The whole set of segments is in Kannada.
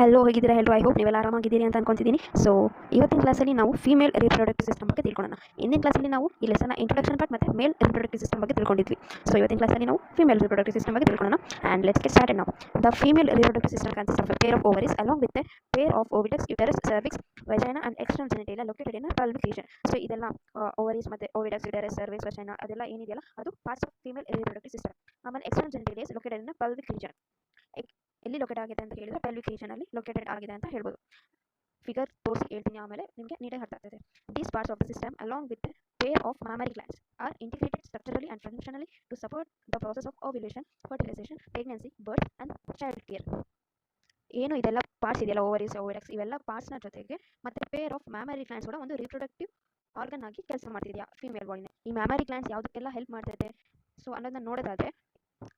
ಹಲೋ, ಹೇಗಿದ್ದೀರಾ ಎಲ್ಲರೂ? ಐ ಹೋಪ್ ನೀವೆಲ್ಲ ಆರಾಮಾಗಿದ್ದೀರಿ ಅಂತ ಅನ್ಕೊಂತಿದ್ದೀನಿ. ಸೊ ಇವತ್ತಿನ ಕ್ಲಾಸಲ್ಲಿ ನಾವು ಫೀಮೇಲ್ ರಿಪ್ರೊಡಕ್ಟಿವ್ ಸಿಸ್ಟಮ್ ಬಗ್ಗೆ ತಿಳ್ಕೊಳ್ಳೋಣ. ಇಂದಿನ ಕ್ಲಾಸಲ್ಲಿ ನಾವು ಈ ಲೆಸನ್ನ ಇಂಟ್ರೊಡಕ್ಷನ್ ಪಾರ್ಟ್ ಮತ್ತು ಮೇಲ್ ರಿಪ್ರೊಡಕ್ಟಿವ್ ಸಿಸ್ಟಮ್ ಬಗ್ಗೆ ತಿಳ್ಕೊಂಡಿದ್ವಿ. ಸೊ ಇವತ್ತಿನ ಕ್ಲಾಸಲ್ಲಿ ನಾವು ಫೀಮೇಲ್ ರಿಪ್ರೊಡಕ್ಟಿವ್ ಸಿಸ್ಟಮ್ ಬಗ್ಗೆ ತಿಳ್ಕೊಳ್ಳೋಣ. ಆ್ಯಂಡ್ ಲೆಟ್ಸ್ ಗೆಟ್ ಸ್ಟಾರ್ಟೆಡ್ ನಾವು. The female reproductive system consist of a pair of ovaries along with a pair of oviducts, uterus, cervix, vagina and external genitalia located in pelvic region. So ಇದೆಲ್ಲ ಓವರೀಸ್ ಮತ್ತು ಓವಿಡಕ್ಸ್, ಯುಟೆರಸ್, ಸರ್ವಿಕ್ಸ್, ವಜೈನಾ ಅದೆಲ್ಲ ಏನಿದೆಯಲ್ಲ ಅದು parts of female reproductive system. ಆಮೇಲೆ external genitalia is located in pelvic region. ಎಲ್ಲಿ ಲೊಕೇಟ್ ಆಗಿದೆ ಅಂತ ಹೇಳಿದ್ರೆ ಪೆಲ್ವಿಕ್ ರೀಜನಲ್ಲಿ ಲೊಕೇಟೆಡ್ ಆಗಿದೆ ಅಂತ ಹೇಳ್ಬೋದು. ಫಿಗರ್ ತೋರಿಸಿ ಹೇಳ್ತೀನಿ, ಆಮೇಲೆ ನಿಮಗೆ ನೀಟಾಗಿ ಅರ್ಥ ಆಗ್ತದೆ. These parts of the system along with pair of mammary glands are integrated structurally and functionally to support the process of ovulation, fertilization, pregnancy, birth and child care. ಏನು ಇದೆಲ್ಲ ಪಾರ್ಟ್ಸ್ ಇದೆಯಲ್ಲ, ಓವರೀಸ್, ಓವಿಡಕ್ಸ್ ಇವೆಲ್ಲ ಪಾರ್ಟ್ಸ್ನ ಜೊತೆಗೆ ಮತ್ತೆ ಪೇರ್ ಆಫ್ ಮ್ಯಾಮರಿ ಗ್ಲ್ಯಾಂಡ್ಸ್ ಕೂಡ ಒಂದು ರಿಪ್ರೊಡಕ್ಟಿವ್ ಆರ್ಗನ್ ಆಗಿ ಕೆಲಸ ಮಾಡ್ತಿದೆಯಾ ಫೀಮೇಲ್ ಬಾಡಿನ. ಈ ಮ್ಯಾಮರಿ ಗ್ಲ್ಯಾಂಡ್ಸ್ ಯಾವುದಕ್ಕೆಲ್ಲ ಹೆಲ್ಪ್ ಮಾಡ್ತೈತೆ ಸೊ ಅನ್ನೋದನ್ನ ನೋಡೋದಾದ್ರೆ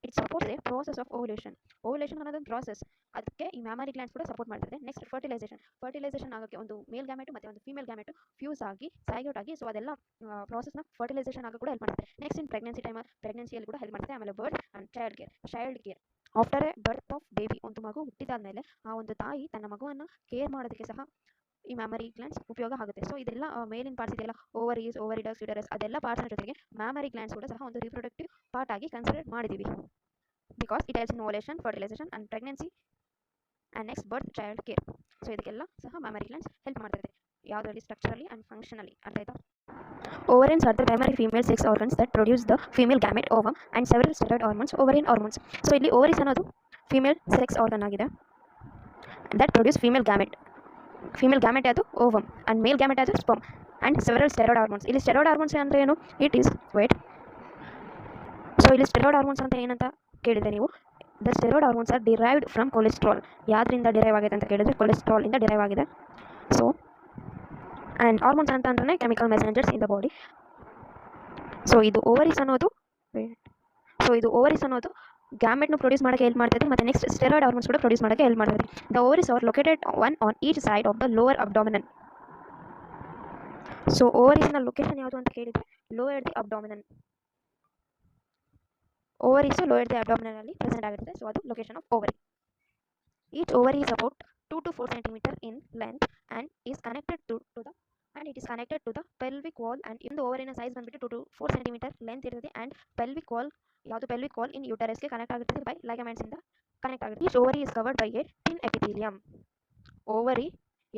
it supports A process of ovulation. Ovulation ಅನ್ನೋದೊಂದು ಪ್ರಾಸೆಸ್, ಅದಕ್ಕೆ ಈ ಮ್ಯಾಮರಿ ಗ್ಲ್ಯಾಂಡ್ಸ್ ಕೂಡ ಸಪೋರ್ಟ್ ಮಾಡ್ತದೆ. ನೆಕ್ಸ್ಟ್ ಫರ್ಟಿಲೈಸೇಷನ್ ಆಗೋಕ್ಕೆ ಒಂದು ಮೇಲ್ ಗ್ಯಾಮೆಟು ಮತ್ತು ಒಂದು ಫೀಮೇಲ್ ಗ್ಯಾಮೆಟು ಫ್ಯೂಸ್ ಆಗಿ ಸೈಗೋಟ್ ಆಗಿ ಸೊ ಅದೆಲ್ಲ ಪ್ರಾಸೆಸ್ನ ಫರ್ಟಿಲೈಸೇಷನ್ ಆಗ ಕೂಡ ಹೆಲ್ಪ್ ಮಾಡುತ್ತೆ. ನೆಕ್ಸ್ಟ್ ಇನ್ ಪ್ರೆಗ್ನೆನ್ಸಿಯಲ್ಲಿ ಕೂಡ ಹೆಲ್ಪ್ ಮಾಡುತ್ತೆ. ಆಮೇಲೆ ಬರ್ತ್ and child care after A birth of baby, ಒಂದು ಮಗು ಹುಟ್ಟಿದಾದ್ಮೇಲೆ ಆ ಒಂದು ತಾಯಿ ತನ್ನ ಮಗುವನ್ನು ಕೇರ್ ಮಾಡೋದಕ್ಕೆ ಸಹ ಈ ಮ್ಯಾಮರಿ ಗ್ಲ್ಯಾಂಡ್ಸ್ ಉಪಯೋಗ ಆಗುತ್ತೆ. ಸೊ ಇದೆಲ್ಲ ಮೇಲಿನ ಪಾರ್ಟ್ಸ್ ಇದೆಯಲ್ಲ, ಓವರೀಸ್, ಓವರಿಡಕ್ಸ್, ಯುಟೆರಸ್ ಅದೆಲ್ಲ ಪಾರ್ಟ್ಸ್ನ ಜೊತೆಗೆ ಮ್ಯಾಮರಿ ಗ್ಲ್ಯಾಂಡ್ಸ್ ಕೂಡ ಸಹ ಒಂದು ರಿಪ್ರೊಡಕ್ಟಿವ್ ಪಾರ್ಟ್ ಆಗಿ ಕನ್ಸಿಡರ್ ಮಾಡಿದ್ದೀವಿ. Because it helps in ovulation, fertilization and pregnancy and next birth, child care. So ಇದಕ್ಕೆಲ್ಲ ಸಹ ಮ್ಯಾಮರಿ ಗ್ಲ್ಯಾಂಡ್ಸ್ ಹೆಲ್ಪ್ ಮಾಡ್ತದೆ, ಯಾವುದರಲ್ಲಿ ಸ್ಟ್ರಕ್ಚರಲಿ ಆ್ಯಂಡ್ ಫಂಕ್ಷನಲಿ. ಅರ್ಥ ಆಯ್ತಾ? Ovaries are the primary female sex organs that produce the female gamete, ovum and several steroid hormones, ovarian hormones. So ಇಲ್ಲಿ ovaries ಅನ್ನೋದು ಫೀಮೇಲ್ ಸೆಕ್ಸ್ ಆರ್ಗನ್ ಆಗಿದೆ that produce female gamete. Female gamete ಅದು ಓವಮ್ ಆ್ಯಂಡ್ ಮೇಲ್ ಗ್ಯಾಮೆಟ್ ಅದು sperm and several steroid hormones. ಇಲ್ಲಿ ಸ್ಟೆರಾಯ್ಡ್ ಹಾರ್ಮೋನ್ಸ್ ಅಂದರೆ ಏನು? It is wait. ಸೊ ಇಲ್ಲಿ ಸ್ಟೆರಾಯ್ಡ್ ಹಾರ್ಮೋನ್ಸ್ ಅಂತ ಏನಂತ ಕೇಳಿದರೆ ನೀವು, the steroid hormones are derived from cholesterol. ಯಾವುದರಿಂದ ಡಿರೈವ್ ಆಗಿದೆ ಅಂತ ಕೇಳಿದರೆ ಕೊಲೆಸ್ಟ್ರಾಲಿಂದ ಡಿರೈವ್ ಆಗಿದೆ. ಸೊ ಆ್ಯಂಡ್ ಹಾರ್ಮೋನ್ಸ್ ಅಂತ ಅಂದ್ರೆ chemical messengers in the body. So ಇದು ಓವರೀಸ್ ಅನ್ನೋದು ಗ್ಯಾಮೆಟ್ನು ಪ್ರೊಡ್ಯೂಸ್ ಮಾಡೋಕ್ಕೆ ಹೆಲ್ಪ್ ಮಾಡ್ತದೆ ಮತ್ತು ನೆಕ್ಸ್ಟ್ ಸ್ಟೆರಾಯ್ಡ್ ಹಾರ್ಮೋನ್ಸ್ ಕೂಡ ಪ್ರೊಡ್ಯೂಸ್ ಮಾಡೋಕ್ಕೆ ಹೆಲ್ಪ್ ಮಾಡ್ತದೆ. The ovaries are located one on each side of the lower abdomen. So ಓವರೀಸ್ನ ಲೊಕೇಶನ್ ಯಾವುದು ಅಂತ ಕೇಳಿದರೆ lower the abdomen. Ovaries lower the ಅಬ್ಡಾಮಿನನಲ್ಲಿ ಪ್ರೆಸೆಂಟ್ ಆಗಿರುತ್ತೆ. ಸೊ ಅದು location of ovary. Each ovary is about 2 to 4 centimeter in length and is connected to the pelvic wall. and in the ovariನ ಸೈಜ್ ಬಂದ್ಬಿಟ್ಟು 2 to 4 centimeter ಲೆಂತ್ ಇರ್ತದೆ. ಆ್ಯಂಡ್ ಪೆಲ್ವಿಕ್ ವಾಲ್ ಇನ್ ಯುಟರಸ್ಗೆ ಕನೆಕ್ಟ್ ಆಗಿರ್ತದೆ ಬೈ ಲೈಗಮೆಂಟ್ಸ್ ಇಂದ ಕನೆಕ್ಟ್ ಆಗುತ್ತೆ. Each ovary is covered by a thin epithelium. Ovary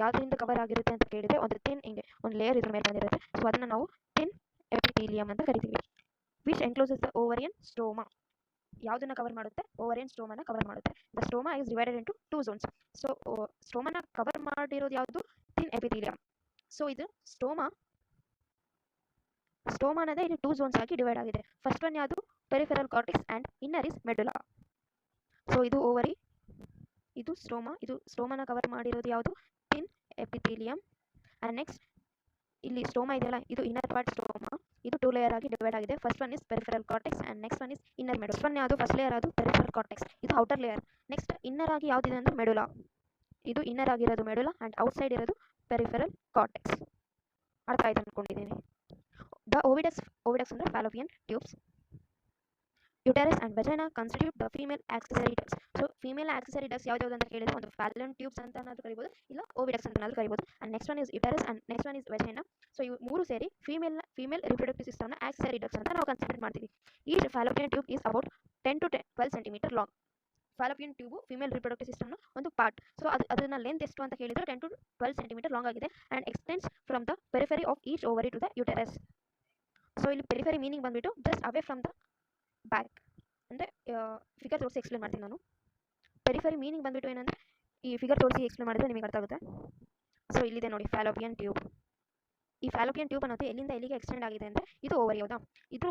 ಯಾವುದರಿಂದ ಕವರ್ ಆಗಿರುತ್ತೆ ಅಂತ ಕೇಳಿದರೆ ಒಂದು ಥಿನ್, ಹಿಂಗೆ ಒಂದು ಲೇಯರ್ ಇದ್ರ ಮೇಲೆ ಬಂದಿರುತ್ತೆ. ಸೊ ಅದನ್ನು ನಾವು ಥಿನ್ ಎಪಿಥೀಲಿಯಂ ಅಂತ ಕರಿತೀವಿ. Which encloses the ovarian stroma. ಯಾವುದನ್ನ ಕವರ್ ಮಾಡುತ್ತೆ? ಓವರಿಯನ್ ಸ್ಟೋಮನ ಕವರ್ ಮಾಡುತ್ತೆ. The stroma is divided into 2 zones. So ಸ್ಟೋಮನ ಕವರ್ ಮಾಡಿರೋದು ಯಾವುದು? Thin epithelium. ಸೊ ಇದು ಸ್ಟೋಮಾ ಅನ್ನೋದೇ ಇಲ್ಲಿ 2 zones ಆಗಿ ಡಿವೈಡ್ ಆಗಿದೆ. ಫಸ್ಟ್ ಒನ್ ಯಾವುದು? Peripheral cortex and inner is medulla. So ಇದು ಓವರಿ, ಇದು ಸ್ಟೋಮನ ಕವರ್ ಮಾಡಿರೋದು ಯಾವುದು? Thin epithelium. ಆ್ಯಂಡ್ ನೆಕ್ಸ್ಟ್ ಇಲ್ಲಿ ಸ್ಟೋಮಾ ಇದೆಯಲ್ಲ, ಇದು ಇನ್ನರ್ ಪಾರ್ಟ್ ಸ್ಟೋಮಾ. ಇದು 2 ಲೇಯರ್ ಆಗಿ ಡಿವೈಡ್ ಆಗಿದೆ. First one is peripheral cortex and next one is inner medulla. First one ಯಾವುದು? ಫಸ್ಟ್ ಲೇಯರ್ ಅದು ಪೆರಿಫೆರಲ್ ಕಾರ್ಟೆಕ್ಸ್, ಇದು ಔಟರ್ ಲೇಯರ್. ನೆಕ್ಸ್ಟ್ ಇನ್ನರ್ ಆಗಿ ಯಾವುದಿದೆ ಅಂದರೆ ಮೆಡುಲಾ. ಇದು ಇನ್ನರ್ ಆಗಿರೋದು ಮೆಡುಲಾ ಆ್ಯಂಡ್ ಔಟ್ಸೈಡ್ ಇರೋದು ಪೆರಿಫೆರಲ್ ಕಾರ್ಟೆಕ್ಸ್. ಅರ್ಥ ಆಯ್ತು ಅಂದ್ಕೊಂಡಿದ್ದೀನಿ. ದ ಓವಿಡಕ್ಸ್ ಅಂದರೆ Fallopian tubes. Uterus and vagina constitute the female accessory ducts. So female accessory ducts ಯಾವ್ದು ಅಂತ ಕೇಳಿದರೆ ಒಂದು ಫ್ಯಾಲೋಪಿಯನ್ ಟ್ಯೂಬ್ಸ್ ಅಂತ ಕರಿಬೋದು, ಇಲ್ಲ ಓವಿಡಕ್ಸ್ ಅಂತ ಕರಿಬೋದು. And next one is uterus and next one is vagina. So ಇವು ಮೂರು ಸೇರಿ ಫೀಮೇಲ್ ರಿಪ್ರೊಡಕ್ಟಿವ್ ಸಿಸ್ಟಮ್ನ ಆಕ್ಸೆಸರಿ ಡಕ್ಟ್ಸ್ ಅಂತ ನಾವು ಕನ್ಸಿಡರ್ ಮಾಡ್ತೀವಿ. Each fallopian tube is about 10 to 12 centimeter long. Fallopian tube female reproductive ಸಿಸ್ಟಮ್ನ ಒಂದು ಪಾರ್ಟ್. ಸೊ ಅದನ್ನ ಲೆಂತ್ ಎಷ್ಟು ಅಂತ ಕೇಳಿದರೆ 10 to 12 centimeter ಲಾಂಗ್ ಆಗಿದೆ. And extends from the periphery of each ovary to the uterus. So ಇಲ್ಲಿ ಪೆರಿಫೆರಿ ಮೀನಿಂಗ್ ಬಂದ್ಬಿಟ್ಟು just away from the back. ಅಂದರೆ ಫಿಗರ್ ತೋರಿಸಿ ಎಕ್ಸ್ಪ್ಲೇನ್ ಮಾಡ್ತೀನಿ ನಾನು. ಪೆರಿಫೆರಿ ಮೀನಿಂಗ್ ಬಂದ್ಬಿಟ್ಟು ಏನಂದರೆ ಈ ಫಿಗರ್ ತೋರಿಸಿ ಎಕ್ಸ್ಪ್ಲೇನ್ ಮಾಡಿದ್ರೆ ನಿಮಗೆ ಅರ್ಥ ಆಗುತ್ತೆ. ಸೊ ಇಲ್ಲಿದೆ ನೋಡಿ ಫ್ಯಾಲೋಪಿಯನ್ ಟ್ಯೂಬ್. ಈ ಫ್ಯಾಲೋಪಿಯನ್ ಟ್ಯೂಬ್ ಅನ್ನೋದು ಎಲ್ಲಿಂದ ಎಲ್ಲಿಗೆ ಎಕ್ಸ್ಟೆಂಡ್ ಆಗಿದೆ ಅಂದರೆ ಇದು ಓವರಿ, ಹೌದಾ? ಇದ್ರ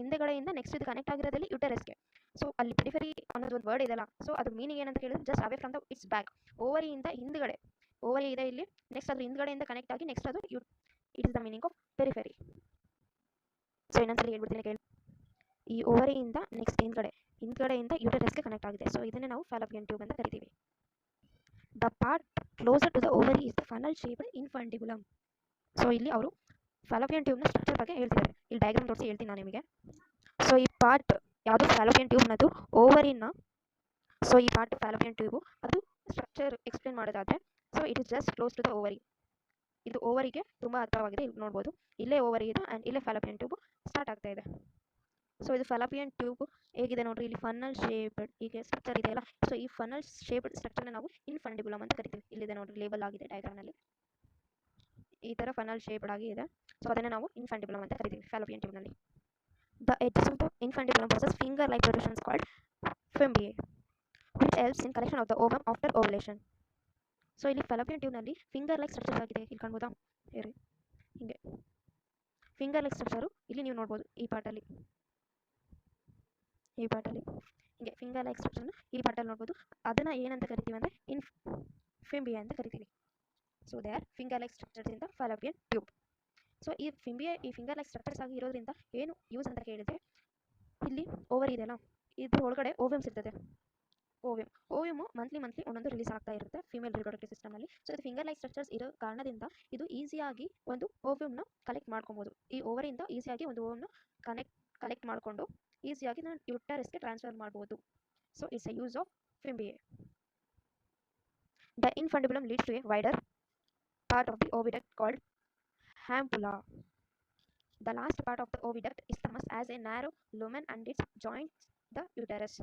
ಹಿಂದೆಗಡೆಯಿಂದ ನೆಕ್ಸ್ಟ್ ಇದು ಕನೆಕ್ಟ್ ಆಗಿರೋದಲ್ಲಿ ಯುಟೆರಸ್ಗೆ. ಸೊ ಅಲ್ಲಿ ಪೆರಿಫೆರಿ ಅನ್ನೋದು ಒಂದು ವರ್ಡ್ ಇದೆಲ್ಲ, ಸೊ ಅದು ಮೀನಿಂಗ್ ಏನಂತ ಕೇಳಿದ್ರೆ just away from the its back. ಓವರಿಯಿಂದ ಹಿಂದ್ಗಡೆ, ಓವರಿ ಇದೆ ಇಲ್ಲಿ, ನೆಕ್ಸ್ಟ್ ಅದ್ರ ಹಿಂದ್ಗಡೆಯಿಂದ ಕನೆಕ್ಟ್ ಆಗಿ ನೆಕ್ಸ್ಟ್ ಅದು it is the meaning of periphery. So ಇನ್ನೊಂದ್ಸಲಿ ಹೇಳ್ಬಿಡ್ತೀನಿ ಕೇಳಿ. ಈ ಓವರಿಯಿಂದ ನೆಕ್ಸ್ಟ್ ಹಿಂದ್ಗಡೆಯಿಂದ ಯುಟೆರಸ್ಗೆ ಕನೆಕ್ಟ್ ಆಗಿದೆ. ಸೊ ಇದನ್ನೇ ನಾವು ಫ್ಯಾಲೋಪಿಯನ್ ಟ್ಯೂಬ್ ಅಂತ ಕರಿತೀವಿ. The part closer to the ovary is the funnel shaped infundibulum. So ಇಲ್ಲಿ ಅವರು ಫ್ಯಾಲೋಪಿಯನ್ ಟ್ಯೂಬ್ನ ಸ್ಟ್ರಕ್ಚರ್ ಬಗ್ಗೆ ಹೇಳ್ತಿದ್ದಾರೆ. ಇಲ್ಲಿ ಡಯಾಗ್ರಾಮ್ ತೋರಿಸಿ ಹೇಳ್ತೀನಿ ನಾನು ನಿಮಗೆ. ಸೊ ಈ ಪಾರ್ಟ್ ಯಾವುದು? ಫ್ಯಾಲೋಪಿಯನ್ ಟ್ಯೂಬ್ ಅನ್ನೋದು ಓವರಿನ. ಸೊ ಈ ಪಾರ್ಟ್ ಫ್ಯಾಲೋಪಿಯನ್ ಟ್ಯೂಬು ಅದು ಸ್ಟ್ರಕ್ಚರ್ ಎಕ್ಸ್ಪ್ಲೇನ್ ಮಾಡೋದಾದರೆ, so it is just close to the ovary. ಇದು ಓವರಿಗೆ ತುಂಬ ಹತ್ತಿರವಾಗಿದೆ. ಇಲ್ಲಿ ನೋಡ್ಬೋದು, ಇಲ್ಲೇ ಓವರಿ ಇದೆ ಆ್ಯಂಡ್ ಇಲ್ಲೇ ಫಾಲೋಪಿಯನ್ ಟ್ಯೂಬ್ ಸ್ಟಾರ್ಟ್ ಆಗ್ತಾ ಇದೆ. ಸೊ ಇದು ಫಾಲೋಪಿಯನ್ ಟ್ಯೂಬ್ ಹೇಗಿದೆ ನೋಡ್ರಿ, ಇಲ್ಲಿ ಫನ್ನಲ್ ಶೇಪ್ಡ್ ಹೀಗೆ ಸ್ಟ್ರಕ್ಚರ್ ಇದೆಯಲ್ಲ, ಸೊ ಈ ಫನ್ನಲ್ ಶೇಪ್ಡ್ ಸ್ಟ್ರಕ್ಚರ್ನ ನಾವು ಇನ್ಫಂಡಿಬುಲಮ್ ಅಂತ ಕರಿತೀವಿ. ಇಲ್ಲಿದೆ ನೋಡ್ರಿ, ಲೇಬಲ್ ಆಗಿದೆ ಡಯಾಗ್ರಾಮ್ನಲ್ಲಿ, ಈ ಥರ ಫನ್ನಲ್ ಶೇಪ್ಡ್ ಆಗಿ ಇದೆ. ಸೊ ಅದನ್ನು ನಾವು ಇನ್ಫಂಡಿಬುಲಮ್ ಅಂತ ಕರಿತೀವಿ ಫಾಲೋಪಿಯನ್ ಟ್ಯೂಬ್ನಲ್ಲಿ. The edges of the infundibulum possess finger-like protrusions called fimbriae, which helps in collection of the ovum after ovulation. So ಇಲ್ಲಿ ಫಾಲೋಪಿಯನ್ ಟ್ಯೂಬ್ನಲ್ಲಿ ಫಿಂಗರ್ ಲೈಕ್ ಸ್ಟ್ರಕ್ಚರ್ ಆಗಿದೆ. ಇಲ್ಲಿ ಕಾಣ್ಬೋದಾ, ಹೇಳಿ ಹಿಂಗೆ ಫಿಂಗರ್ ಲೈಕ್ ಸ್ಟ್ರಕ್ಚರು ಇಲ್ಲಿ ನೀವು ನೋಡ್ಬೋದು. ಈ ಪಾರ್ಟಲ್ಲಿ ಹಿಂಗೆ ಫಿಂಗರ್ ಲೈಕ್ ಸ್ಟ್ರಕ್ಚರ್ನ ಈ ಪಾರ್ಟಲ್ಲಿ ನೋಡ್ಬೋದು. ಅದನ್ನು ಏನಂತ ಕರಿತೀವಿ ಅಂದರೆ ಫಿಂಬಿಯಾ ಅಂತ ಕರಿತೀವಿ. So they are finger like structures in the fallopian tube. So ಈ ಫಿಂಗರ್ ಲೈಕ್ ಸ್ಟ್ರಕ್ಚರ್ಸ್ ಆಗಿ ಇರೋದ್ರಿಂದ ಏನು ಯೂಸ್ ಅಂತ ಕೇಳಿದರೆ, ಇಲ್ಲಿ ಓವರ್ ಇದೆಯಲ್ಲ, ಇದ್ರ ಒಳಗಡೆ ಓವ್ಯೂಮ್ಸ್ ಇರ್ತದೆ. ಓವ್ಯೂಮು ಮಂತ್ಲಿ ಒಂದೊಂದು ರಿಲೀಸ್ ಆಗ್ತಾ ಇರುತ್ತೆ ಫಿಮೇಲ್ ರಿಪ್ರೊಡಕ್ಟಿವ್ ಸಿಸ್ಟಮ್ನಲ್ಲಿ. ಸೊ ಇದು ಫಿಂಗರ್ ಲೈಕ್ ಸ್ಟ್ರಕ್ಚರ್ಸ್ ಇರೋ ಕಾರಣದಿಂದ ಇದು ಈಸಿಯಾಗಿ ಒಂದು ಓವ್ಯೂಮ್ನ ಕಲೆಕ್ಟ್ ಮಾಡ್ಕೊಬೋದು. ಈ ಓವರಿಂದ ಈಸಿಯಾಗಿ ಒಂದು ಓವ್ಯೂಮ್ನ ಕಲೆಕ್ಟ್ ಮಾಡಿಕೊಂಡು ಈಸಿಯಾಗಿ ನಾನು ಯುಟರಸ್ಗೆ ಟ್ರಾನ್ಸ್ಫರ್ ಮಾಡ್ಬೋದು. So it's a use of fimbriae. The infundibulum leads to a wider part of the oviduct called hampula. The last part of the oviduct isthmus has a narrow lumen and it joins the uterus.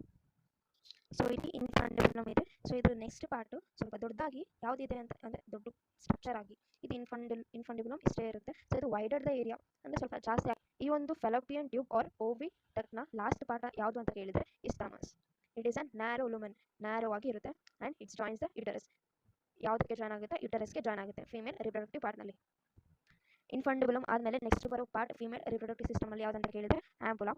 So ಇಲ್ಲಿ ಇನ್ಫಂಡಿಬುಲಮ್ ಇದೆ. ಸೊ ಇದು ನೆಕ್ಸ್ಟ್ ಪಾರ್ಟು ಸ್ವಲ್ಪ ದೊಡ್ಡದಾಗಿ ಯಾವುದಿದೆ ಅಂತ ಅಂದರೆ ದೊಡ್ಡ ಸ್ಟ್ರಕ್ಚರ್ ಆಗಿ ಇದು ಇನ್ಫಂಡಿಬುಲಮ್ ಇಷ್ಟೇ ಇರುತ್ತೆ. ಸೊ ಇದು ವೈಡರ್ ದ ಏರಿಯಾ ಅಂದರೆ ಸ್ವಲ್ಪ ಜಾಸ್ತಿ ಆಗಿ. ಈ ಒಂದು ಫಾಲೋಪಿಯನ್ ಟ್ಯೂಬ್ ಆರ್ ಓವಿಡಕ್ಟ್ನ ಲಾಸ್ಟ್ ಪಾರ್ಟ್ ಯಾವುದು ಅಂತ ಕೇಳಿದರೆ isthmus. It is a narrow lumen, narrow ಆಗಿ ಇರುತ್ತೆ and it's joins the uterus. ಯಾವುದಕ್ಕೆ ಜಾಯ್ನ್ ಆಗುತ್ತೆ? ಯುಟರಸ್ಗೆ ಜಾಯ್ನ್ ಆಗುತ್ತೆ ಫೀಮೇಲ್ ರಿಪ್ರೊಡಕ್ಟಿವ್ ಪಾರ್ಟ್ನಲ್ಲಿ. ಇನ್ಫಂಡಿಬುಲಮ್ ಆದಮೇಲೆ ನೆಕ್ಸ್ಟ್ ಬರೋ ಪಾರ್ಟ್ ಫೀಮೇಲ್ ರಿಪ್ರೊಡಕ್ಟಿವ್ ಸಿಸ್ಟಮಲ್ಲಿ ಯಾವುದಂತ ಕೇಳಿದರೆ ampulla.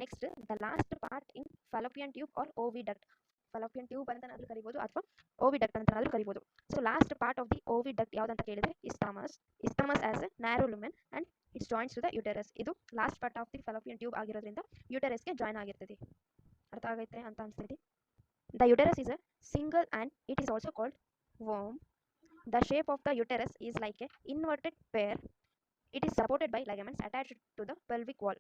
Next the last part in fallopian tube or oviduct. Fallopian tube ಅಂತನಾದರೂ ಕರಿಬೋದು ಅಥವಾ ಓವಿಡಕ್ಟ್ ಅಂತನಾದರೂ ಕರಿಬೋದು. So last part of the ಓವಿಡಕ್ಟ್ ಯಾವುದಂತ ಕೇಳಿದರೆ isthmus as a narrow lumen and it's joints to the uterus. ಇದು last part of the fallopian tube ಆಗಿರೋದ್ರಿಂದ ಯುಟರಸ್ಗೆ ಜಾಯ್ನ್ ಆಗಿರ್ತದೆ. ಅರ್ಥ ಆಗೈತೆ ಅಂತ ಅನಿಸ್ತೈತಿ. The uterus is a single and it is also called ವರ್ಮ್. The shape of the uterus is like a inverted pear. It is supported by ligaments attached to the pelvic wall.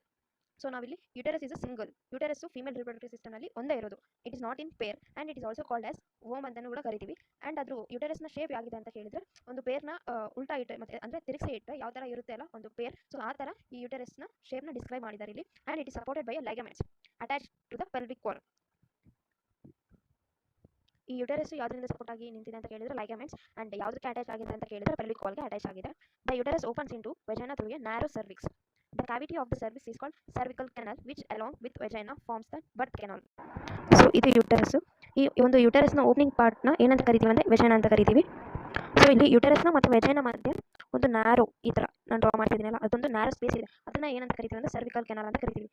So ನಾವಿಲ್ಲಿ uterus is a single. Uterus female reproductive ಸಿಸ್ಟಮ್ನಲ್ಲಿ ಒಂದೇ ಇರೋದು. It is not in pair and it is also called as ವರ್ಮ್ ಅಂತಲೂ ಕೂಡ ಕರಿತೀವಿ. ಆ್ಯಂಡ್ ಅದ್ರ ಯುಟರಸ್ನ ಶೇಪ್ ಆಗಿದೆ ಅಂತ ಕೇಳಿದರೆ, ಒಂದು ಪೇರ್ನ ಉಲ್ಟಾ ಇಟ್ಟರೆ ಮತ್ತು ಅಂದರೆ ತಿರುಗಿಸಿ ಇಟ್ಟರೆ ಯಾವ ಥರ ಇರುತ್ತೆ ಅಲ್ಲ ಒಂದು ಪೇರ್, ಸೊ ಆ ಥರ ಈ ಯುಟರಸ್ನ ಶೇಪ್ನ ಡಿಸ್ಕ್ರೈಬ್ ಮಾಡಿದ್ದಾರೆ ಇಲ್ಲಿ. And it is supported by ligaments attach to the pelvic wall. ಈ ಯುಟರಸ್ ಯಾವುದರಿಂದ ಸಪೋರ್ಟ್ ಆಗಿ ನಿಂತಿದೆ ಅಂತ ಕೇಳಿದರೆ ಲೈಗಮೆಂಟ್ಸ್. ಆ್ಯಂಡ್ ಯಾವುದಕ್ಕೆ ಅಟ್ಯಾಚ್ ಆಗಿದೆ ಅಂತ ಕೇಳಿದರೆ ಪೆಲ್ವಿಕ್ ವಾಲ್ಗೆ ಅಟ್ಯಾಚ್ ಆಗಿದೆ. The uterus opens into vagina through a narrow cervix. The cavity of the cervix is called cervical canal which along with vagina forms the birth canal. So ಇದು ಯುಟರಸ್. ಈ ಒಂದು ಯುಟರಸ್ನ ಓಪನಿಂಗ್ ಪಾರ್ಟ್ನ ಏನಂತ ಕರಿತೀವಿ ಅಂದರೆ ವೆಜೈನಾ ಅಂತ ಕರಿತೀವಿ. ಸೊ ಇಲ್ಲಿ ಯುಟರಸ್ನ ಮತ್ತು ವೆಜೈನಾ ಮಧ್ಯೆ ಒಂದು ನ್ಯಾರೋ, ಈ ಥರ ನಾನು ಡ್ರಾ ಮಾಡ್ತಿದ್ದೀನಲ್ಲ, ಅದೊಂದು ನ್ಯಾರೋ ಸ್ಪೇಸ್ ಇದೆ. ಅದನ್ನು ಏನಂತ ಕರಿತೀವಿ ಅಂದರೆ ಸರ್ವಿಕಲ್ ಕೆನಲ್ ಅಂತ ಕರಿತೀವಿ.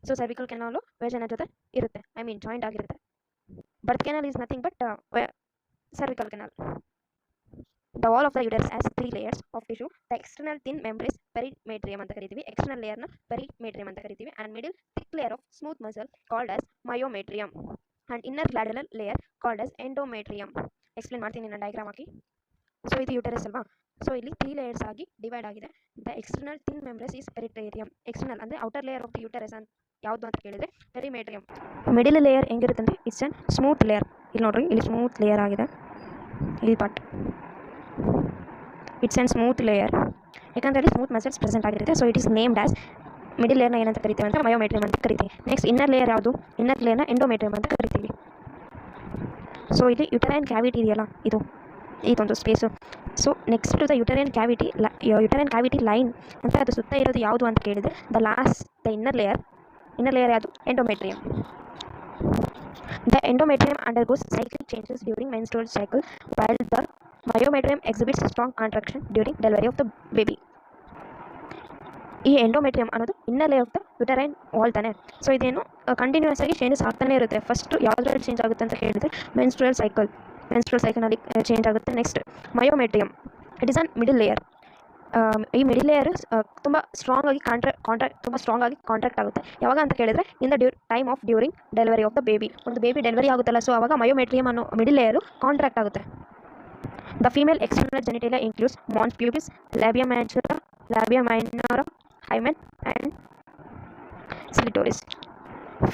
ಸೊ ಸರ್ವಿಕಲ್ ಕೆನಾಲು ವೆಜೈನಾ ಜೊತೆ ಇರುತ್ತೆ, ಐ ಮೀನ್ ಜಾಯಿಂಟ್ ಆಗಿರುತ್ತೆ. Birth canal is nothing but cervical canal. The wall of the uterus has 3 layers of tissue. The external thin membrane is perimetrium ಅಂತ ಕರಿತೀವಿ. External layer ನ perimetrium ಅಂತ ಕರಿತೀವಿ. And middle thick layer of smooth muscle called as myometrium. And inner lateral layer called as endometrium. Explain ಮಾಡ್ತೀನಿ ನಾನು ಡಯಾಗ್ರಾಮ್ ಹಾಕಿ. ಸೊ ಇದು ಯುಟರಸ್ ಅಲ್ವಾ. ಸೊ ಇಲ್ಲಿ 3 ಲೇಯರ್ಸ್ ಆಗಿ ಡಿವೈಡ್ ಆಗಿದೆ. The external thin membrane is perimetrium. External ಅಂದರೆ outer layer of the uterus ಅಂತ ಯಾವುದು ಅಂತ ಕೇಳಿದರೆ ಪೆರಿಮೇಟ್ರಿಯಂ. ಮಿಡಿಲ್ ಲೇಯರ್ ಹೆಂಗಿರುತ್ತೆ ಅಂದರೆ ಇಟ್ಸ್ ಅನ್ ಸ್ಮೂತ್ ಲೇಯರ್. ಇಲ್ಲಿ ನೋಡ್ರಿ, ಇಲ್ಲಿ ಸ್ಮೂತ್ ಲೇಯರ್ ಆಗಿದೆ ಈ part. It's an smooth layer ಯಾಕಂದರೆ ಇಲ್ಲಿ ಸ್ಮೂತ್ ಮಸಲ್ಸ್ ಪ್ರೆಸೆಂಟ್ ಆಗಿರುತ್ತೆ. So it is named as middle ಲೇಯರ್ನ ಏನಂತ ಕರಿತೀವಿ ಅಂತ ಮಯೋಮೆಟ್ರಿಯಂ ಅಂತ ಕರಿತೀವಿ. ನೆಕ್ಸ್ಟ್ ಇನ್ನರ್ ಲೇಯರ್ ಯಾವುದು? ಇನ್ನರ್ ಲೇಯರ್ನ ಎಂಡೋಮೆಟ್ರಿಯಂ ಅಂತ ಕರಿತೀವಿ. ಸೊ ಇಲ್ಲಿ ಯುಟರೈನ್ ಕ್ಯಾವಿಟಿ ಇದೆಯಲ್ಲ, ಇದೊಂದು space. So next to the uterine cavity line ಅಂತ ಅದು ಸುತ್ತ ಇರೋದು ಯಾವುದು ಅಂತ ಕೇಳಿದರೆ ದ ಇನ್ನರ್ ಲೇಯರ್ ಯಾವುದು? Endometrium. The endometrium undergoes cyclic changes during menstrual cycle while the myometrium exhibits strong contraction during delivery of the baby. ಈ ಎಂಡೋಮೆಟ್ರಿಯಂ ಅನ್ನೋದು inner layer of the uterine wall ತಾನೆ. ಸೊ ಇದೇನು ಕಂಟಿನ್ಯೂಸ್ ಆಗಿ ಚೇಂಜಸ್ ಆಗ್ತಾನೆ ಇರುತ್ತೆ. ಫಸ್ಟ್ ಯಾವುದ್ರಲ್ಲಿ ಚೇಂಜ್ ಆಗುತ್ತೆ ಅಂತ ಕೇಳಿದರೆ ಮೆನ್ಸ್ಟ್ರುಯಲ್ ಸೈಕಲ್ನಲ್ಲಿ ಚೇಂಜ್ ಆಗುತ್ತೆ. Next myometrium, it is an middle layer. ಈ ಮಿಡಿಲ್ ಲೇಯರ್ ತುಂಬ ಸ್ಟ್ರಾಂಗ್ ಆಗಿ ಕಾಂಟ್ರಾಕ್ಟ್ ಆಗುತ್ತೆ. ಯಾವಾಗ ಅಂತ ಕೇಳಿದರೆ in the time of during delivery of the baby. ಒಂದು ಬೇಬಿ ಡೆಲಿವರಿ ಆಗುತ್ತಲ್ಲ, ಸೊ ಆವಾಗ ಮಯೋಮೆಟ್ರಿಯಂ ಅನ್ನೋ ಮಿಡಿಲ್ ಲೇಯರು ಕಾಂಟ್ರಾಕ್ಟ್ ಆಗುತ್ತೆ. The female external genitalia includes mons pubis, labia majora, labia minora, hymen and clitoris.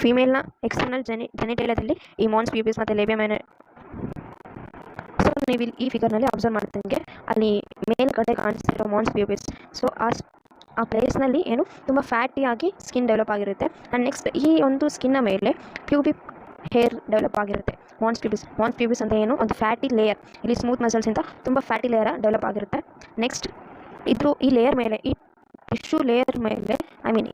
ಫೀಮೇಲ್ನ ಎಕ್ಸ್ಟರ್ನಲ್ ಜೆನಿಟೇಲಿಯಾದಲ್ಲಿ ಈ ಮಾನ್ಸ್ ಪ್ಯೂಬಿಸ್ ಮತ್ತು ಲ್ಯಾಬಿಯಾ ನೀವು ಇಲ್ಲಿ ಈ ಫಿಗರ್ನಲ್ಲಿ ಅಬ್ಸರ್ವ್ ಮಾಡ್ದಂಗೆ ಅಲ್ಲಿ ಮೇಲ್ಗಡೆ ಕಾಣಿಸ್ತಿರೋ ಮಾನ್ಸ್ ಪ್ಯೂಬಿಸ್. ಸೊ ಆ ಪ್ಲೇಸ್ನಲ್ಲಿ ಏನು ತುಂಬ ಫ್ಯಾಟಿ ಆಗಿ ಸ್ಕಿನ್ ಡೆವಲಪ್ ಆಗಿರುತ್ತೆ. ಆ್ಯಂಡ್ ನೆಕ್ಸ್ಟ್ ಈ ಒಂದು ಸ್ಕಿನ್ನ ಮೇಲೆ ಪ್ಯೂಬಿಕ್ ಹೇರ್ ಡೆವಲಪ್ ಆಗಿರುತ್ತೆ. ಮಾನ್ಸ್ ಪ್ಯೂಬಿಸ್ ಅಂತ ಏನು ಒಂದು ಫ್ಯಾಟಿ ಲೇಯರ್, ಇಲ್ಲಿ ಸ್ಮೂತ್ ಮಸಲ್ಸಿಂದ ತುಂಬ ಫ್ಯಾಟಿ ಲೇಯರ್ ಡೆವಲಪ್ ಆಗಿರುತ್ತೆ. ನೆಕ್ಸ್ಟ್ ಈ ಲೇಯರ್ ಮೇಲೆ, ಈ ಟಿಶ್ಯೂ ಲೇಯರ್ ಮೇಲೆ, ಐ ಮೀನ್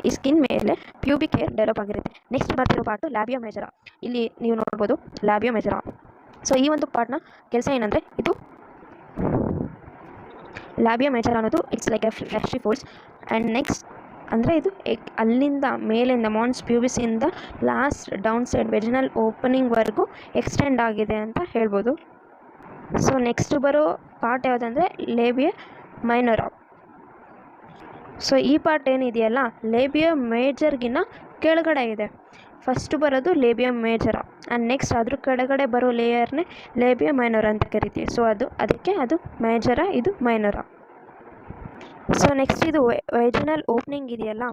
ಈ ಸ್ಕಿನ್ ಮೇಲೆ ಪ್ಯೂಬಿಕ್ ಹೇರ್ ಡೆವಲಪ್ ಆಗಿರುತ್ತೆ. ನೆಕ್ಸ್ಟ್ ಬರ್ತಿರೋ ಪಾರ್ಟು ಲ್ಯಾಬಿಯೋ ಮೇಜರ. ಇಲ್ಲಿ ನೀವು ನೋಡ್ಬೋದು ಲ್ಯಾಬಿಯೋ ಮೇಜರ. ಸೊ ಈ ಒಂದು ಪಾರ್ಟ್ನ ಕೆಲಸ ಏನಂದರೆ, ಇದು ಲ್ಯಾಬಿಯೋ ಮೇಜರ್ ಅನ್ನೋದು it's like A fleshy folds. And next ಅಂದರೆ ಇದು ಅಲ್ಲಿಂದ ಮೇಲಿಂದ ಮಾನ್ಸ್ ಪ್ಯೂಬಿಸಿಂದ last down side vaginal ಓಪನಿಂಗ್ವರೆಗೂ extend ಆಗಿದೆ ಅಂತ ಹೇಳ್ಬೋದು. ಸೊ ನೆಕ್ಸ್ಟ್ ಬರೋ ಪಾರ್ಟ್ ಯಾವುದಂದರೆ ಲೇಬಿಯಾ ಮೈನರ. ಸೊ ಈ ಪಾರ್ಟ್ ಏನಿದೆಯಲ್ಲ ಲೇಬಿಯಾ ಮೇಜರ್ಗಿನ್ನ ಕೆಳಗಡೆ ಇದೆ. ಫಸ್ಟು ಬರೋದು ಲೇಬಿಯಾ ಮೇಜರ ಆ್ಯಂಡ್ ನೆಕ್ಸ್ಟ್ ಅದ್ರ ಕೆಳಗಡೆ ಬರೋ ಲೇಯರ್ನೇ ಲೇಬಿಯಾ ಮೈನರ ಅಂತ ಕರಿತೀವಿ. ಸೊ ಅದಕ್ಕೆ ಅದು ಮೇಜರ, ಇದು ಮೈನರ. ಸೊ ನೆಕ್ಸ್ಟ್ ಇದು ವೆಜಿನಲ್ ಓಪನಿಂಗ್ ಇದೆಯಲ್ಲ,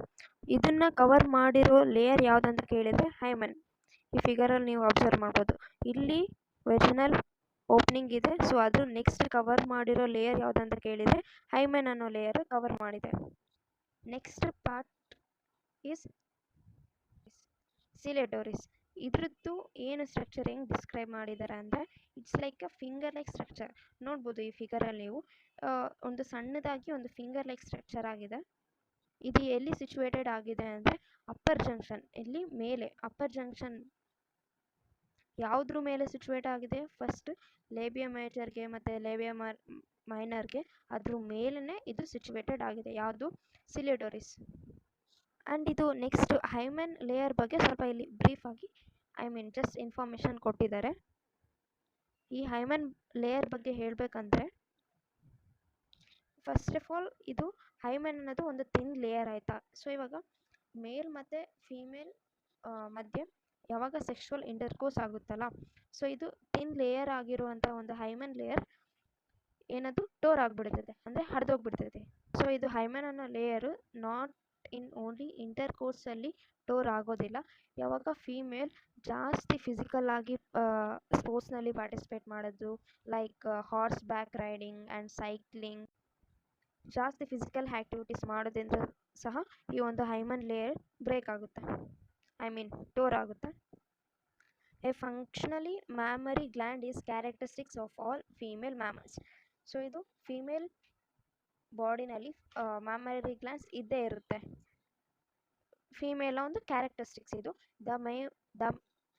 ಇದನ್ನು ಕವರ್ ಮಾಡಿರೋ ಲೇಯರ್ ಯಾವುದಂತ ಕೇಳಿದರೆ ಹೈಮನ್. ಈ ಫಿಗರಲ್ಲಿ ನೀವು ಅಬ್ಸರ್ವ್ ಮಾಡ್ಬೋದು, ಇಲ್ಲಿ ವೆಜಿನಲ್ ಓಪನಿಂಗ್ ಇದೆ. ಸೊ ಅದು ನೆಕ್ಸ್ಟ್ ಕವರ್ ಮಾಡಿರೋ ಲೇಯರ್ ಯಾವುದಂತ ಕೇಳಿದರೆ ಹೈಮನ್ ಅನ್ನೋ ಲೇಯರ್ ಕವರ್ ಮಾಡಿದೆ. Next part is clitoris. ಇದ್ರದ್ದು ಏನು ಸ್ಟ್ರಕ್ಚರ್ ಹೆಂಗೆ ಡಿಸ್ಕ್ರೈಬ್ ಮಾಡಿದ್ದಾರೆ ಅಂದರೆ, it's like a finger like structure. ನೋಡ್ಬೋದು ಈ ಫಿಗರಲ್ಲಿ ನೀವು ಒಂದು ಸಣ್ಣದಾಗಿ ಒಂದು ಫಿಂಗರ್ ಲೈಕ್ ಸ್ಟ್ರಕ್ಚರ್ ಆಗಿದೆ. ಇದು ಎಲ್ಲಿ ಸಿಚುವೇಟೆಡ್ ಆಗಿದೆ ಅಂದರೆ ಅಪ್ಪರ್ ಜಂಕ್ಷನ್, ಇಲ್ಲಿ ಮೇಲೆ ಅಪ್ಪರ್ ಜಂಕ್ಷನ್ ಯಾವುದ್ರ ಮೇಲೆ ಸಿಚುವೇಟ್ ಆಗಿದೆ, ಫಸ್ಟ್ ಲೇಬಿಯಾ ಮೇಜರ್ಗೆ ಮತ್ತು ಲೇಬಿಯಾ ಮೈನರ್ಗೆ ಅದ್ರ ಮೇಲೇ ಇದು ಸಿಚುವೇಟೆಡ್ ಆಗಿದೆ. ಯಾವುದು? ಸಿಲಿಟೋರಿಸ್. ಆ್ಯಂಡ್ ಇದು ನೆಕ್ಸ್ಟ್ ಹೈಮನ್ ಲೇಯರ್ ಬಗ್ಗೆ ಸ್ವಲ್ಪ ಇಲ್ಲಿ ಬ್ರೀಫಾಗಿ ಜಸ್ಟ್ ಇನ್ಫಾರ್ಮೇಷನ್ ಕೊಟ್ಟಿದ್ದಾರೆ. ಈ ಹೈಮನ್ ಲೇಯರ್ ಬಗ್ಗೆ ಹೇಳಬೇಕಂದ್ರೆ, ಫಸ್ಟ್ ಆಫ್ ಆಲ್ ಇದು ಹೈಮನ್ ಅನ್ನೋದು ಒಂದು ಥಿನ್ ಲೇಯರ್ ಆಯಿತಾ. ಸೊ ಇವಾಗ ಮೇಲ್ ಮತ್ತು ಫೀಮೇಲ್ ಮಧ್ಯೆ ಯಾವಾಗ ಸೆಕ್ಷುವಲ್ ಇಂಟರ್ಕೋರ್ಸ್ ಆಗುತ್ತಲ್ಲ, ಸೊ ಇದು ಥಿನ್ ಲೇಯರ್ ಆಗಿರುವಂಥ ಒಂದು ಹೈಮನ್ ಲೇಯರ್ ಏನದು ಟೋರ್ ಆಗಿಬಿಡ್ತದೆ, ಅಂದರೆ ಹರಿದೋಗ್ಬಿಡ್ತೈತೆ. ಸೊ ಇದು ಹೈಮನ್ ಅನ್ನೋ ಲೇಯರು ನಾಟ್ ಇನ್ ಓನ್ಲಿ ಇಂಟರ್ಕೋರ್ಸಲ್ಲಿ ಟೋರ್ ಆಗೋದಿಲ್ಲ. ಯಾವಾಗ ಫೀಮೇಲ್ ಜಾಸ್ತಿ ಫಿಸಿಕಲ್ ಆಗಿ ಸ್ಪೋರ್ಟ್ಸ್ನಲ್ಲಿ ಪಾರ್ಟಿಸಿಪೇಟ್ ಮಾಡೋದು, like horse back riding and cycling, ಜಾಸ್ತಿ ಫಿಸಿಕಲ್ ಆ್ಯಕ್ಟಿವಿಟೀಸ್ ಮಾಡೋದ್ರಿಂದ ಸಹ ಈ ಒಂದು ಹೈಮನ್ ಲೇಯರ್ ಬ್ರೇಕ್ ಆಗುತ್ತೆ, ಟೋರ್ ಆಗುತ್ತೆ. A functionally mammary gland is characteristics of all female mammals. So ಇದು ಫೀಮೇಲ್ ಬಾಡಿನಲ್ಲಿ ಮ್ಯಾಮರಿ ಗ್ಲ್ಯಾಂಡ್ಸ್ ಇದ್ದೇ ಇರುತ್ತೆ. ಫೀಮೇಲ್ ಒಂದು ಕ್ಯಾರೆಕ್ಟರಿಸ್ಟಿಕ್ಸ್ ಇದು.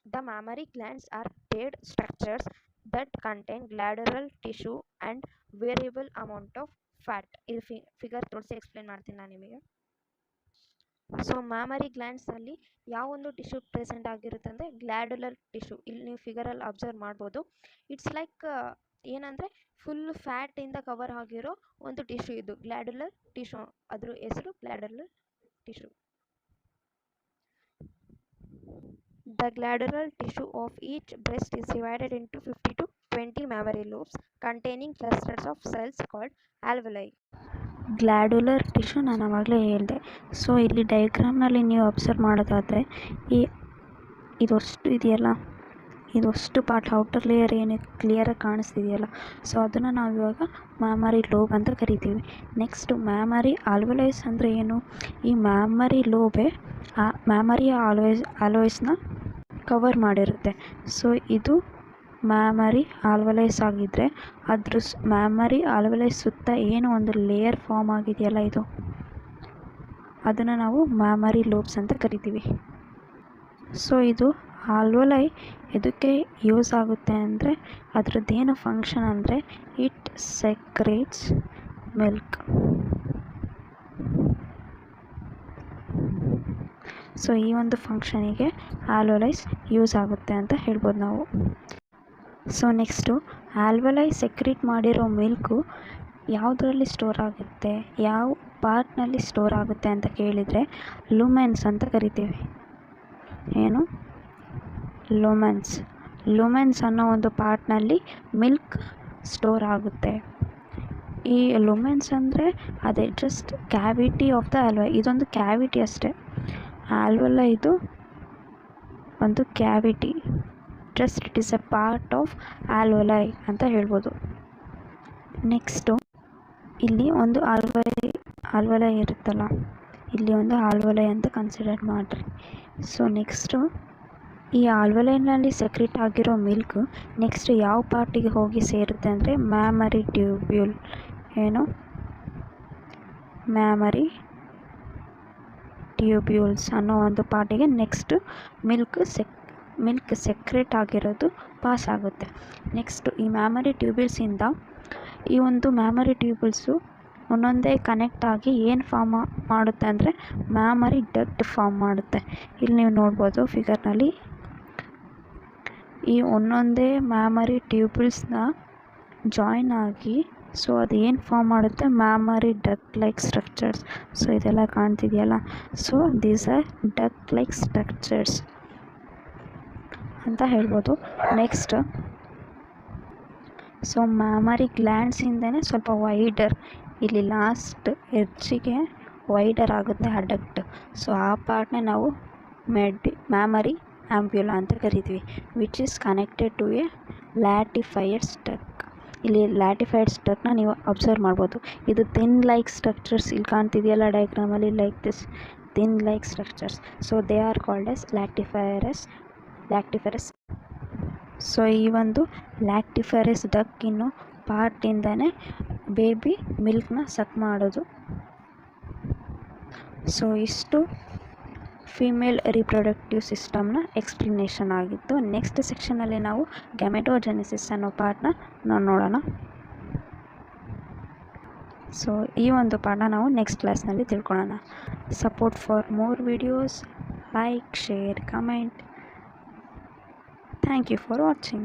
The mammary glands are paired structures that contain glandular tissue and variable amount of fat. ಇದು ಫಿಗರ್ ತೋರಿಸಿ ಎಕ್ಸ್ಪ್ಲೇನ್ ಮಾಡ್ತೀನಿ ನಾನು ನಿಮಗೆ. ಸೊ ಮ್ಯಾಮರಿ ಗ್ಲ್ಯಾಂಡ್ಸಲ್ಲಿ ಯಾವ ಒಂದು ಟಿಶ್ಯೂ ಪ್ರೆಸೆಂಟ್ ಆಗಿರುತ್ತೆ ಅಂದರೆ ಗ್ಲ್ಯಾಡುಲರ್ ಟಿಶ್ಯೂ. ಇಲ್ಲಿ ನೀವು ಫಿಗರಲ್ಲಿ ಅಬ್ಸರ್ವ್ ಮಾಡ್ಬೋದು. ಇಟ್ಸ್ ಲೈಕ್ ಏನಂದರೆ ಫುಲ್ ಫ್ಯಾಟಿಂದ ಕವರ್ ಆಗಿರೋ ಒಂದು ಟಿಶ್ಯೂ ಇದು ಗ್ಲ್ಯಾಡುಲರ್ ಟಿಶ್ಯೂ. ಅದ್ರ ಹೆಸರು ಗ್ಲ್ಯಾಡುಲರ್ tissue. The glandular tissue of each breast is divided into 50 to 20 mammary lobes containing clusters of cells called alveoli. Glandular tissue ನಾನು ಆವಾಗಲೇ ಹೇಳಿದೆ. ಸೊ ಇಲ್ಲಿ ಡಯಾಗ್ರಾಮ್ನಲ್ಲಿ ನೀವು ಅಬ್ಸರ್ವ್ ಮಾಡೋದಾದರೆ ಇದಷ್ಟು ಇದೆಯಲ್ಲ, ಇದಷ್ಟು ಪಾರ್ಟ್ ಔಟರ್ ಲೇಯರ್ ಏನು ಕ್ಲಿಯರಾಗಿ ಕಾಣಿಸ್ತಿದೆಯಲ್ಲ, ಸೊ ಅದನ್ನು ನಾವು ಇವಾಗ ಮ್ಯಾಮರಿ ಲೋಬ್ ಅಂತ ಕರಿತೀವಿ. ನೆಕ್ಸ್ಟು ಮ್ಯಾಮರಿ ಆಲ್ವೆಲೈಸ್ ಅಂದರೆ ಏನು? ಈ ಮ್ಯಾಮರಿ ಲೋಬೆ ಆ ಮ್ಯಾಮರಿ ಆಲ್ವೆಸ್ನ ಕವರ್ ಮಾಡಿರುತ್ತೆ. ಸೊ ಇದು ಮ್ಯಾಮರಿ ಆಲ್ವೆಲೈಸ್ ಆಗಿದ್ದರೆ ಅದ್ರ ಮ್ಯಾಮರಿ ಆಲ್ವೆಲೈಸ್ ಸುತ್ತ ಏನು ಒಂದು ಲೇಯರ್ ಫಾರ್ಮ್ ಆಗಿದೆಯಲ್ಲ, ಇದು ಅದನ್ನು ನಾವು ಮ್ಯಾಮರಿ ಲೋಬ್ಸ್ ಅಂತ ಕರಿತೀವಿ. ಸೊ ಇದು ಆಲ್ವೆಲೈ ಎದಕ್ಕೆ ಯೂಸ್ ಆಗುತ್ತೆ ಅಂದರೆ, ಅದರದ್ದೇನು ಫಂಕ್ಷನ್ ಅಂದರೆ ಇಟ್ ಸೆಕ್ರೇಟ್ಸ್ ಮಿಲ್ಕ್. ಸೊ ಈ ಒಂದು ಫಂಕ್ಷನಿಗೆ ಆಲ್ವೆಲೈಸ್ ಯೂಸ್ ಆಗುತ್ತೆ ಅಂತ ಹೇಳ್ಬೋದು ನಾವು. ಸೊ ನೆಕ್ಸ್ಟು ಆಲ್ವೆಲೈ ಸೆಕ್ರೇಟ್ ಮಾಡಿರೋ ಮಿಲ್ಕು ಯಾವುದರಲ್ಲಿ ಸ್ಟೋರ್ ಆಗುತ್ತೆ, ಯಾವ ಪಾರ್ಟ್ನಲ್ಲಿ ಸ್ಟೋರ್ ಆಗುತ್ತೆ ಅಂತ ಕೇಳಿದರೆ ಲುಮೆನ್ಸ್ ಅಂತ ಕರಿತೀವಿ. ಏನು? ಲುಮೆನ್ಸ್ ಅನ್ನೋ ಒಂದು ಪಾರ್ಟ್ನಲ್ಲಿ ಮಿಲ್ಕ್ ಸ್ಟೋರ್ ಆಗುತ್ತೆ. ಈ ಲುಮೆನ್ಸ್ ಅಂದರೆ ಅದೇ just cavity of the alveoli. ಇದೊಂದು ಕ್ಯಾವಿಟಿ ಅಷ್ಟೇ. ಆಲ್ವೆಲೈ ಇದು ಒಂದು cavity, just it is a part of alveoli ಅಂತ ಹೇಳ್ಬೋದು. ನೆಕ್ಸ್ಟು ಇಲ್ಲಿ ಒಂದು ಆಲ್ವಲೈ ಇರುತ್ತಲ್ಲ, ಇಲ್ಲಿ ಒಂದು ಆಲ್ವಲೈ ಅಂತ ಕನ್ಸಿಡರ್ ಮಾಡಿರಿ. ಸೊ ನೆಕ್ಸ್ಟು ಈ ಆಲ್ವಲೈನಲ್ಲಿ ಸೆಕ್ರೆಟ್ ಆಗಿರೋ ಮಿಲ್ಕ್ ನೆಕ್ಸ್ಟ್ ಯಾವ ಪಾರ್ಟಿಗೆ ಹೋಗಿ ಸೇರುತ್ತೆ ಅಂದರೆ ಮ್ಯಾಮರಿ ಟ್ಯೂಬ್ಯೂಲ್, ಏನು ಮ್ಯಾಮರಿ ಟ್ಯೂಬ್ಯೂಲ್ಸ್ ಅನ್ನೋ ಒಂದು ಪಾರ್ಟಿಗೆ ನೆಕ್ಸ್ಟ್ ಮಿಲ್ಕ್ ಸೆಕ್ರೆಟ್ ಆಗಿರೋದು ಪಾಸ್ ಆಗುತ್ತೆ. ನೆಕ್ಸ್ಟು ಈ ಮ್ಯಾಮರಿ ಟ್ಯೂಬ್ಯೂಲ್ಸಿಂದ ಈ ಒಂದು ಮ್ಯಾಮರಿ ಟ್ಯೂಬ್ಯೂಲ್ಸು ಒಂದೊಂದೇ ಕನೆಕ್ಟ್ ಆಗಿ ಏನು ಫಾರ್ಮ್ ಮಾಡುತ್ತೆ ಅಂದರೆ ಮ್ಯಾಮರಿ ಡಕ್ಟ್ ಫಾರ್ಮ್ ಮಾಡುತ್ತೆ. ಇಲ್ಲಿ ನೀವು ನೋಡ್ಬೋದು ಫಿಗರ್ನಲ್ಲಿ ಈ ಒಂದೊಂದೇ ಮ್ಯಾಮರಿ ಟ್ಯೂಬ್ಯೂಲ್ಸ್ನ ಜಾಯಿನ್ ಆಗಿ ಸೊ ಅದು ಏನು ಫಾರ್ಮ್ ಮಾಡುತ್ತೆ mammary duct like structures. So ಇದೆಲ್ಲ ಕಾಣ್ತಿದೆಯಲ್ಲ, so these are duct like structures ಅಂತ ಹೇಳ್ಬೋದು. ನೆಕ್ಸ್ಟ್ ಸೊ ಮ್ಯಾಮರಿ ಗ್ಲ್ಯಾಂಡ್ಸಿಂದನೇ ಸ್ವಲ್ಪ ವೈಡರ್, ಇಲ್ಲಿ ಲಾಸ್ಟ್ ಎಡ್ಜಿಗೆ ವೈಡರ್ ಆಗುತ್ತೆ ಆ ಡಕ್ಟ್. ಸೊ ಆ ಪಾರ್ಟ್ನೇ ನಾವು ಮ್ಯಾಮರಿ ಆಂಬ್ಯುಲಾ ಅಂತ ಕರಿತೀವಿ, which is connected to a lactiferous ಸ್ಟಕ್. ಇಲ್ಲಿ ಲ್ಯಾಟಿಫೈಡ್ ಸ್ಟಕ್ನ ನೀವು ಅಬ್ಸರ್ವ್ ಮಾಡ್ಬೋದು. ಇದು ಥಿನ್ ಲೈಕ್ ಸ್ಟ್ರಕ್ಚರ್ಸ್ ಇಲ್ಲಿ ಕಾಣ್ತಿದೆಯಲ್ಲ ಡಯಾಗ್ರಾಮಲ್ಲಿ, like this thin like structures. So they are called as lactiferous. So ಈ ಒಂದು ಲ್ಯಾಕ್ಟಿಫೈರಸ್ ಡಕ್ಕಿನ್ನು ಪಾರ್ಟಿಂದನೇ ಬೇಬಿ ಮಿಲ್ಕ್ನ ಸಕ್ ಮಾಡೋದು. ಸೊ ಇಷ್ಟು ಫೀಮೇಲ್ ರಿಪ್ರೊಡಕ್ಟಿವ್ ಸಿಸ್ಟಮ್ನ ಎಕ್ಸ್ಪ್ಲನೇಷನ್ ಆಗಿತ್ತು. ನೆಕ್ಸ್ಟ್ ಸೆಕ್ಷನಲ್ಲಿ ನಾವು ಗ್ಯಾಮೆಟೋಜೆನೆಸಿಸ್ ಅನ್ನೋ ಪಾರ್ಟ್ನ ನಾವು ನೋಡೋಣ. ಸೊ ಈ ಒಂದು ಪಾಠ ನಾವು ನೆಕ್ಸ್ಟ್ ಕ್ಲಾಸ್ನಲ್ಲಿ ತಿಳ್ಕೊಳ್ಳೋಣ. Support for more videos, like, share, comment. Thank you for watching.